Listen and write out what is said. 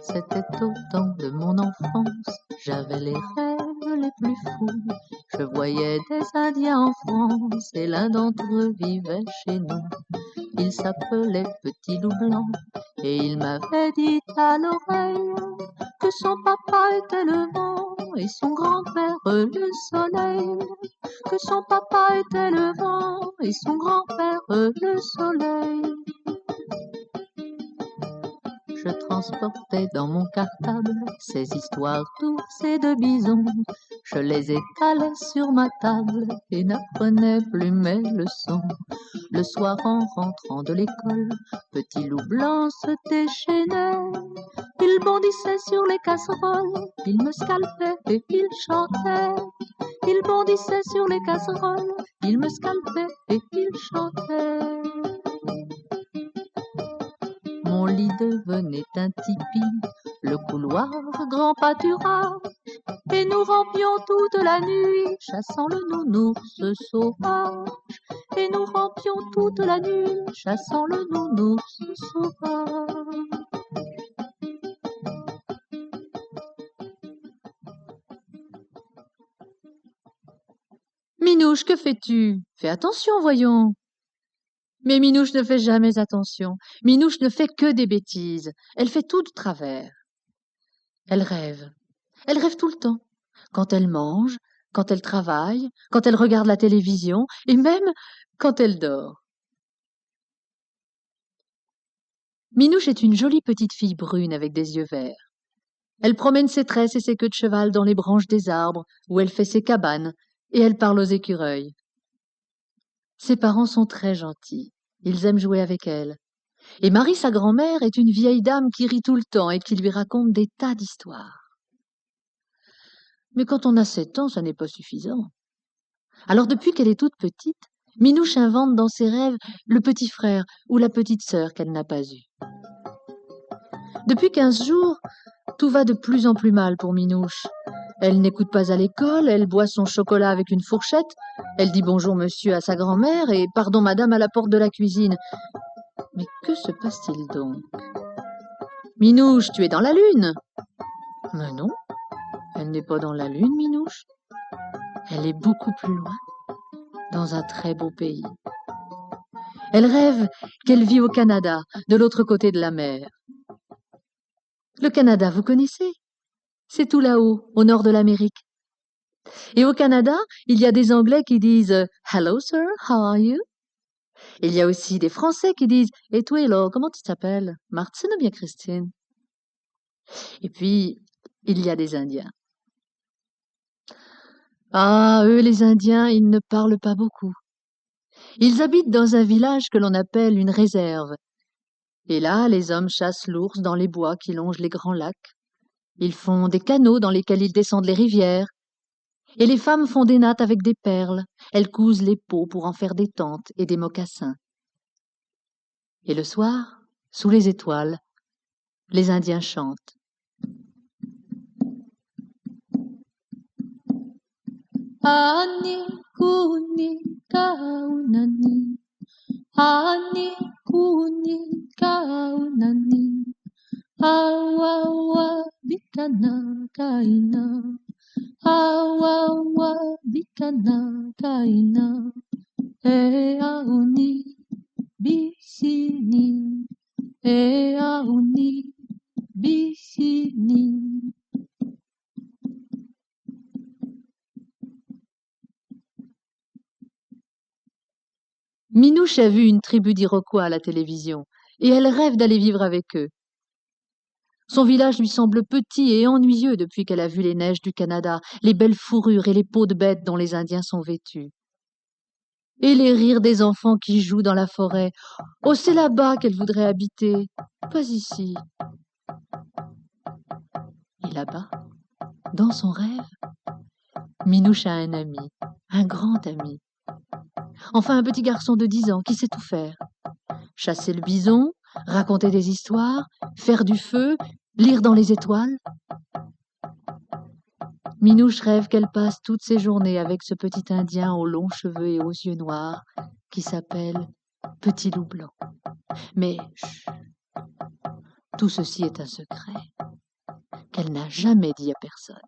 C'était au temps de mon enfance, j'avais les rêves les plus fous. Je voyais des Indiens en France et l'un d'entre eux vivait chez nous. Il s'appelait Petit Loup Blanc et il m'avait dit à l'oreille que son papa était le vent et son grand-père le soleil. Que son papa était le vent et son grand-père le soleil. Je transportais dans mon cartable ces histoires d'ours et de bisons. Je les étalais sur ma table et n'apprenais plus mes leçons. Le soir en rentrant de l'école, Petit Loup Blanc se déchaînait. Il bondissait sur les casseroles, il me scalpait et il chantait. Il bondissait sur les casseroles, il me scalpait et il chantait. Mon lit devenait un tipi, le couloir grand pâturage, et nous rampions toute la nuit, chassant le nounours sauvage. Et nous rampions toute la nuit, chassant le nounours sauvage. Minouche, que fais-tu? Fais attention, voyons. Mais Minouche ne fait jamais attention. Minouche ne fait que des bêtises. Elle fait tout de travers. Elle rêve. Elle rêve tout le temps. Quand elle mange, quand elle travaille, quand elle regarde la télévision et même quand elle dort. Minouche est une jolie petite fille brune avec des yeux verts. Elle promène ses tresses et ses queues de cheval dans les branches des arbres où elle fait ses cabanes et elle parle aux écureuils. Ses parents sont très gentils. Ils aiment jouer avec elle. Et Marie, sa grand-mère, est une vieille dame qui rit tout le temps et qui lui raconte des tas d'histoires. Mais quand on a 7 ans, ça n'est pas suffisant. Alors depuis qu'elle est toute petite, Minouche invente dans ses rêves le petit frère ou la petite sœur qu'elle n'a pas eue. Depuis 15 jours, tout va de plus en plus mal pour Minouche. Elle n'écoute pas à l'école, elle boit son chocolat avec une fourchette, elle dit bonjour monsieur à sa grand-mère et pardon madame à la porte de la cuisine. Mais que se passe-t-il donc? Minouche, tu es dans la lune? Mais non, elle n'est pas dans la lune, Minouche. Elle est beaucoup plus loin, dans un très beau pays. Elle rêve qu'elle vit au Canada, de l'autre côté de la mer. Le Canada, vous connaissez? C'est tout là-haut, au nord de l'Amérique. Et au Canada, il y a des Anglais qui disent « Hello, sir, how are you ?» Il y a aussi des Français qui disent « Et toi, là, comment tu t'appelles? Martine ou bien Christine ?» Et puis, il y a des Indiens. Ah, eux, les Indiens, ils ne parlent pas beaucoup. Ils habitent dans un village que l'on appelle une réserve. Et là, les hommes chassent l'ours dans les bois qui longent les grands lacs. Ils font des canaux dans lesquels ils descendent les rivières. Et les femmes font des nattes avec des perles. Elles cousent les peaux pour en faire des tentes et des mocassins. Et le soir, sous les étoiles, les Indiens chantent. Ani kuni kaunani, ani kuni kaunani, awawa bikana kaina, awawa bikana kaina, e auni bisini, e auni bisini. Minouche a vu une tribu d'Iroquois à la télévision, et elle rêve d'aller vivre avec eux. Son village lui semble petit et ennuyeux depuis qu'elle a vu les neiges du Canada, les belles fourrures et les peaux de bêtes dont les Indiens sont vêtus. Et les rires des enfants qui jouent dans la forêt. Oh, c'est là-bas qu'elle voudrait habiter, pas ici. Et là-bas, dans son rêve, Minouche a un ami, un grand ami. Enfin, un petit garçon de 10 ans qui sait tout faire. Chasser le bison, raconter des histoires, faire du feu, lire dans les étoiles. Minouche rêve qu'elle passe toutes ses journées avec ce petit Indien aux longs cheveux et aux yeux noirs qui s'appelle petit loup blanc. Mais chut, tout ceci est un secret qu'elle n'a jamais dit à personne.